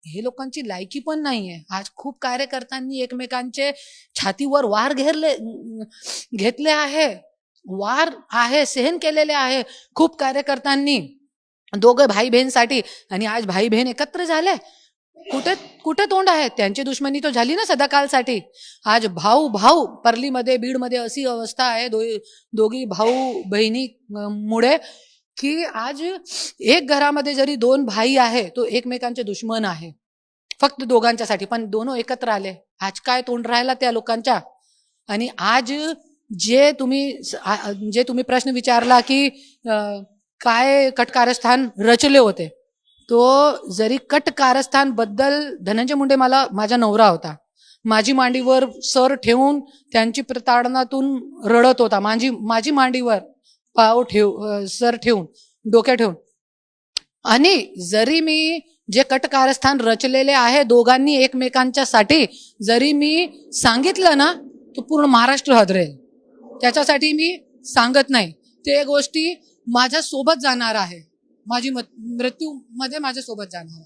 हे लोकांची लायकी पण नाहीये. आज खूप कार्यकर्त्यांनी एकमेकांचे छातीवर वार घेतले आहे, वार आहे सहन केलेले आहे खूप कार्यकर्त्यांनी, दोघे भाई बहीणसाठी. आणि आज भाई बहीण एकत्र झाले, कुठे कुठे तोंड आहे त्यांची? दुश्मनी तो झाली ना सदाकालसाठी. आज भाऊ भाऊ परलीमध्ये बीडमध्ये अशी अवस्था आहे दोघी भाऊ बहिणी मुळे की आज एक घरामध्ये जरी दोन भाई आहे तो एकमेकांचे दुश्मन आहे फक्त दोघांच्यासाठी, पण दोनों एकत्र आले. आज काय तोंड राहिला त्या लोकांच्या? आणि आज जे तुम्ही प्रश्न विचारला की काय कटकारस्थान रचले होते, तो जरी कटकारस्थान बद्दल धनंजय मुंडे माझा नवरा होता, माझी मांडीवर सर ठेवून त्यांची प्रताडनातून रडत होता, माझी मांडीवर सर ठेवून डोक्या ठेवून. आणि जरी मी जे कटकारस्थान रचलेले आहे दोघांनी एकमेकांच्या साठी जरी मी सांगितलं ना, तो पूर्ण महाराष्ट्र हादरेल. त्याच्यासाठी मी सांगत नाही, ते गोष्टी माझ्या सोबत जाणार आहे, माझी मृत्यू मध्ये माझ्या सोबत जाणार आहे.